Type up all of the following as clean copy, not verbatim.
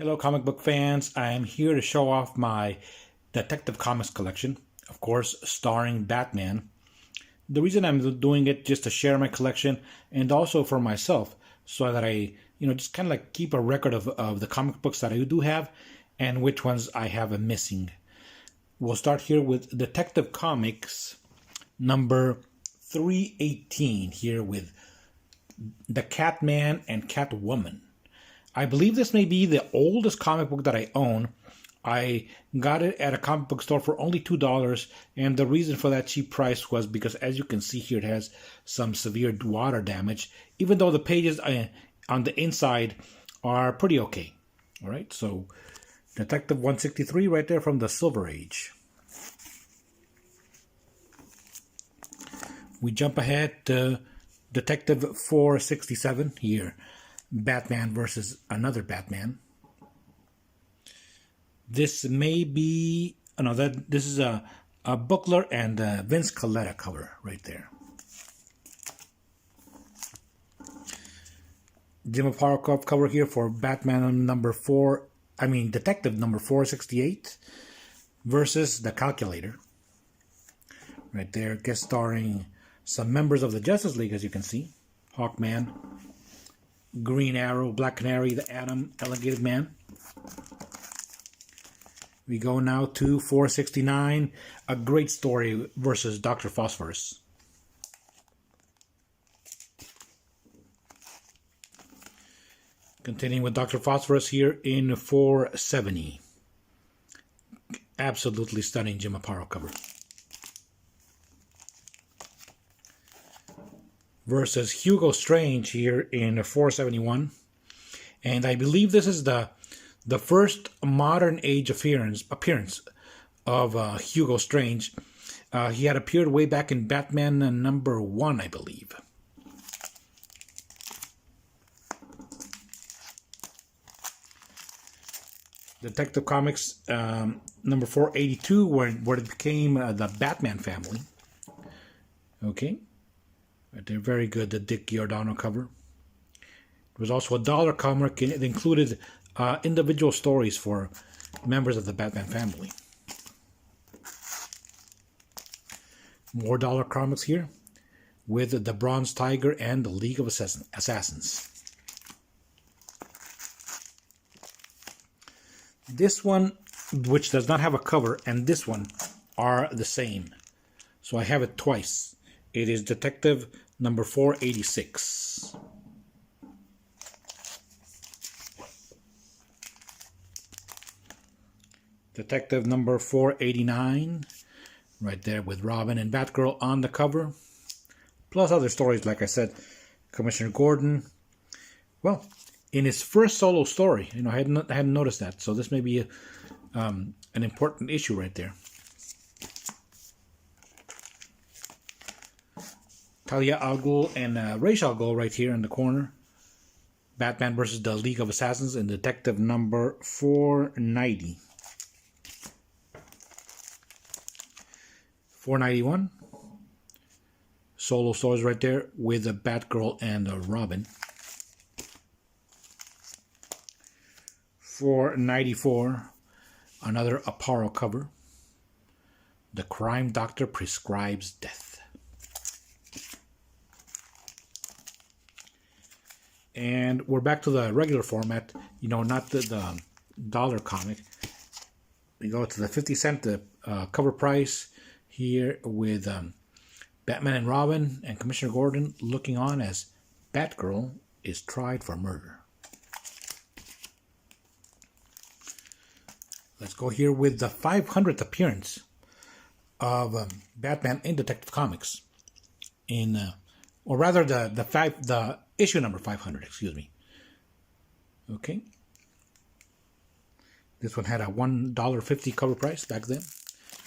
Hello, comic book fans. I am here to show off my Detective Comics collection, of course, starring Batman. The reason I'm doing it just to share my collection and also for myself so that I, just kind of like keep a record of the comic books that I do have and which ones I have missing. We'll start here with Detective Comics number 318 here with the Catman and Catwoman. I believe this may be the oldest comic book that I own. I got it at a comic book store for only $2, and the reason for that cheap price was because, as you can see here, it has some severe water damage, even though the pages on the inside are pretty okay. All right, so Detective 163 right there from the Silver Age. We jump ahead to Detective 467 here. Batman versus another Batman. This may be this is a Buckler and Vince Colletta cover right there. Jim Aparo cover here for Batman Detective number 468 versus the Calculator. Right there, guest starring some members of the Justice League, as you can see. Hawkman, Green Arrow, Black Canary, the Atom, Elongated Man. We go now to 469, A Great Story versus Dr. Phosphorus. Continuing with Dr. Phosphorus here in 470. Absolutely stunning Jim Aparo cover. Versus Hugo Strange here in 471. And I believe this is the first modern age appearance of Hugo Strange. He had appeared way back in Batman number 1, I believe. Detective Comics number 482, where it became the Batman family. Okay. Right there, very good, the Dick Giordano cover. It was also a dollar comic. It included individual stories for members of the Batman family. More dollar comics here with the Bronze Tiger and the League of Assassins. This one, which does not have a cover, and this one are the same. So I have it twice. It is Detective number 486. Detective number 489. Right there with Robin and Batgirl on the cover. Plus other stories, like I said. Commissioner Gordon. Well, in his first solo story, I hadn't noticed that. So this may be an important issue right there. Talia al Ghul and Ra's al Ghul right here in the corner. Batman versus the League of Assassins in Detective number 490. 491. Solo stories right there with the Batgirl and Robin. 494. Another Aparo cover. The Crime Doctor Prescribes Death. And we're back to the regular format, not the dollar comic. We go to the 50-cent cover price here with Batman and Robin and Commissioner Gordon looking on as Batgirl is tried for murder. Let's go here with the 500th appearance of Batman in Detective Comics. Or rather the issue number 500, excuse me. Okay. This one had a $1.50 cover price back then.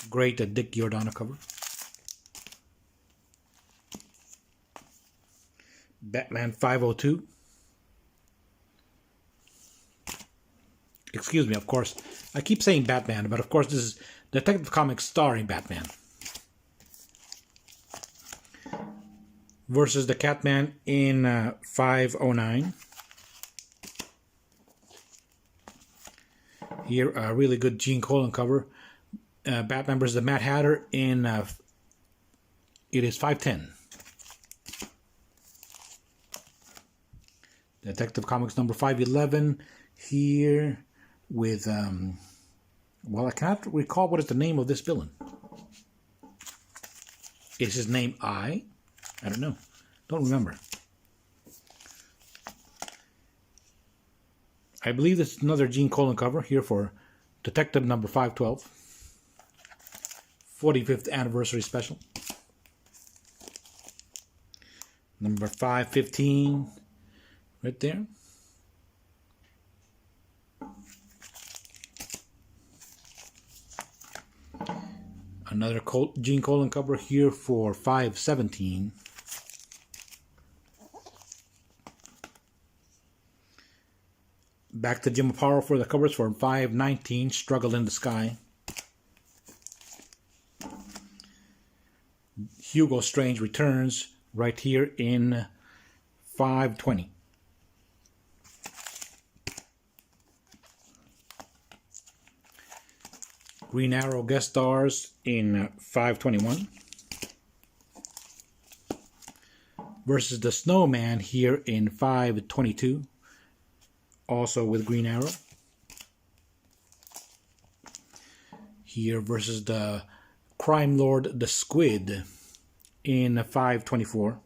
Great Dick Giordano cover. Batman 502. Excuse me, of course. I keep saying Batman, but of course this is Detective Comics starring Batman. Versus the Catman in 509. Here, a really good Gene Colan cover. Batman vs. the Mad Hatter in, it is 510. Detective Comics number 511 here with, well, I cannot recall what is the name of this villain. Is his name I don't know. Don't remember. I believe this is another Gene Colan cover here for Detective number 512. 45th anniversary special. Number 515. Right there. Another Gene Colan cover here for 517. Back to Jim Aparo for the covers for 519. Struggle in the Sky. Hugo Strange returns right here in 520. Green Arrow guest stars in 521. Versus the Snowman here in 522. Also with Green Arrow. Here versus the Crime Lord the Squid in 524.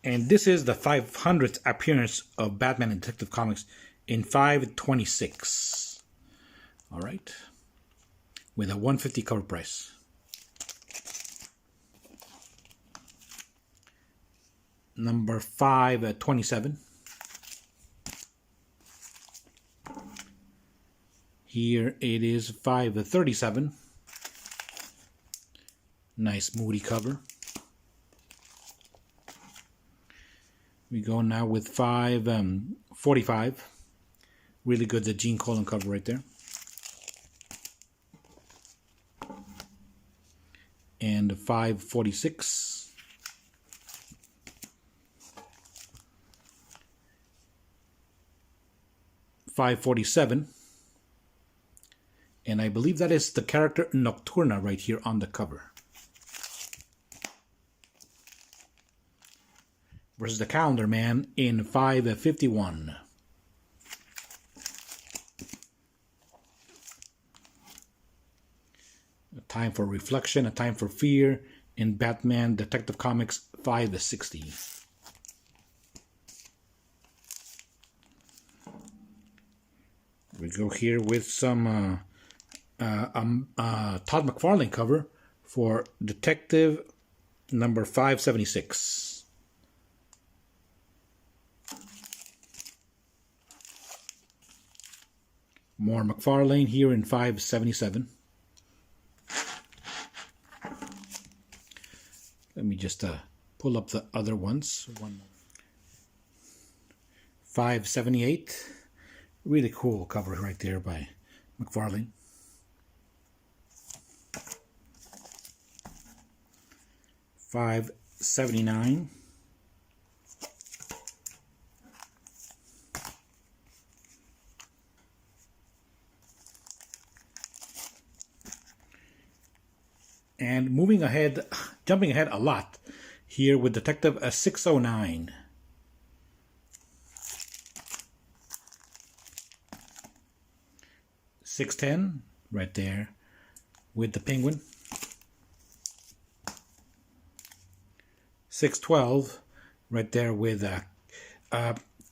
And this is the 500th appearance of Batman in Detective Comics in 526. All right. With a $150 cover price. Number 527. Here it is 537. Nice moody cover. We go now with 545. Really good, the Gene Colan cover right there. And 546. $547. And I believe that is the character Nocturna right here on the cover. Versus the Calendar Man in 551. A Time for Reflection, A Time for Fear in Batman Detective Comics 560. We go here with some Todd McFarlane cover for Detective number 576. More McFarlane here in 577. Let me just pull up the other ones. 578. Really cool cover right there by McFarlane. 579. And moving ahead, jumping ahead a lot here with Detective 609. $610 right there with the Penguin. $612 right there with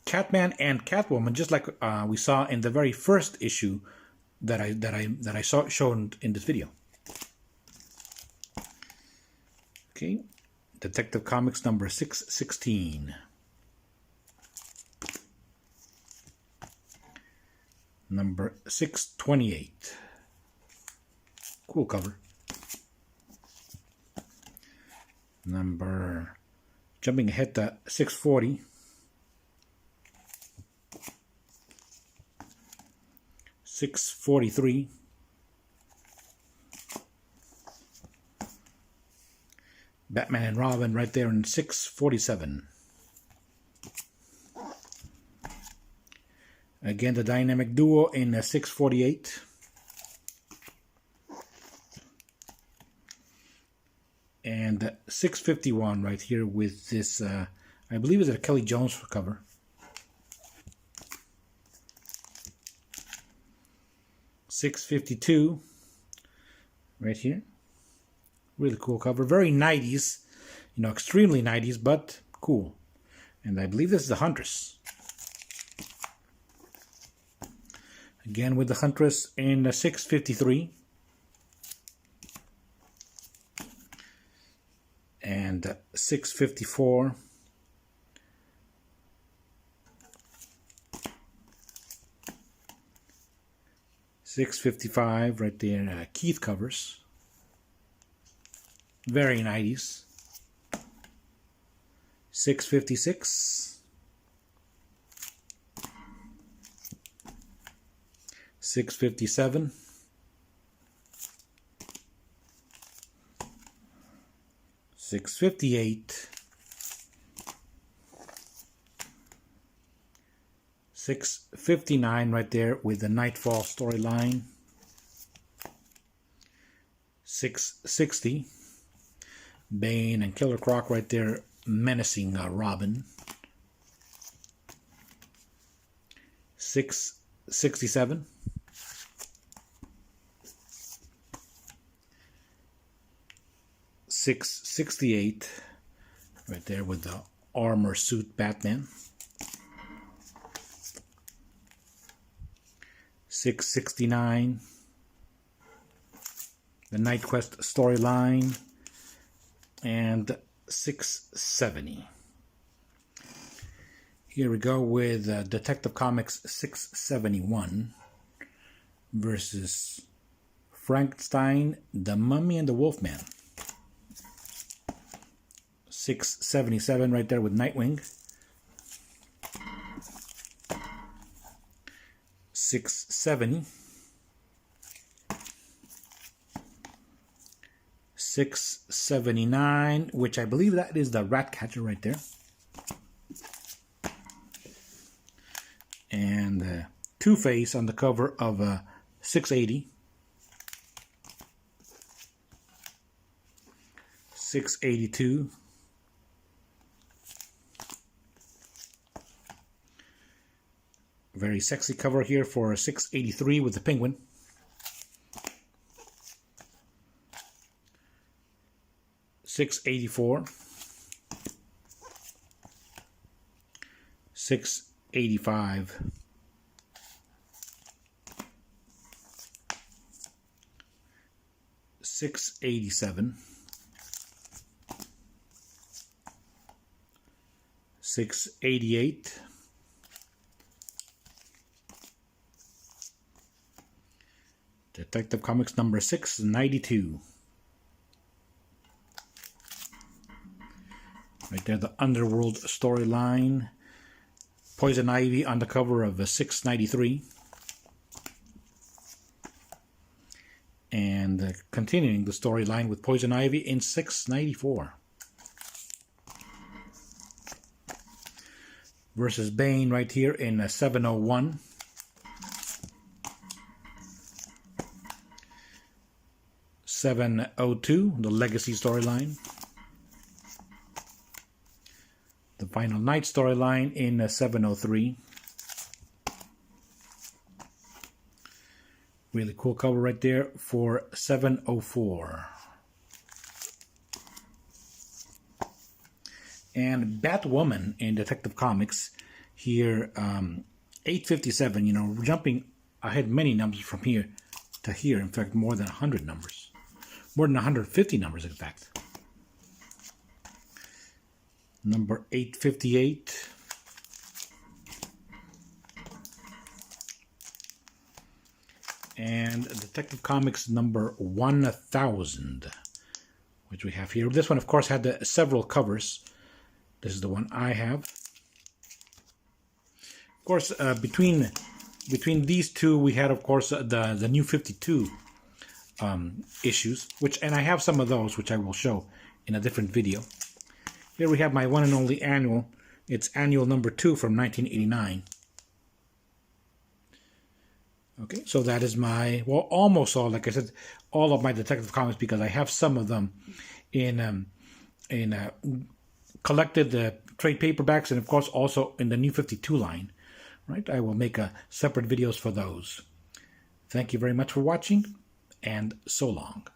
Catman and Catwoman, just like we saw in the very first issue that I saw shown in this video. Okay, Detective Comics number 616. Number 628. Cool cover. Jumping ahead to 640. $643. Batman and Robin right there in 647. Again, the Dynamic Duo in 648. And 651 right here with this, I believe it's a Kelly Jones cover. $652 right here. Really cool cover. Very 90s, you know, extremely 90s, but cool. And I believe this is the Huntress. Again with the Huntress in 653. And 654. $655 right there, Keith covers. Very 90s. $656. $657. $658. $659 right there with the Nightfall storyline. $660. Bane and Killer Croc right there menacing Robin. $667. $668 right there with the armor suit Batman. $669. The Night Quest storyline. And $670. Here we go with Detective Comics 671 versus Frankenstein, the Mummy, and the Wolfman. $677 right there with Nightwing. $670. $679, which I believe that is the Ratcatcher right there. And Two-Face on the cover of $680. $682. Very sexy cover here for $683 with the Penguin. $684. $685. $687. $688. Detective Comics number 692. Right there, the Underworld storyline. Poison Ivy on the cover of 693. And continuing the storyline with Poison Ivy in 694. Versus Bane right here in 701. $702, the Legacy storyline. The Final Night storyline in 703. Really cool cover right there for 704. And Batwoman in Detective Comics here, 857, you know, jumping ahead many numbers from here to here. In fact, more than 100 numbers. More than 150 numbers, in fact. Number 858. And Detective Comics number 1000, which we have here. This one, of course, had several covers. This is the one I have. Of course, between these two, we had, of course, the New 52 issues, and I have some of those, which I will show in a different video. Here we have my one and only annual. It's annual number 2 from 1989. Okay, so that is my, well, almost all, like I said, all of my Detective Comics, because I have some of them in collected trade paperbacks, and of course also in the New 52 line, right? I will make separate videos for those. Thank you very much for watching, and so long.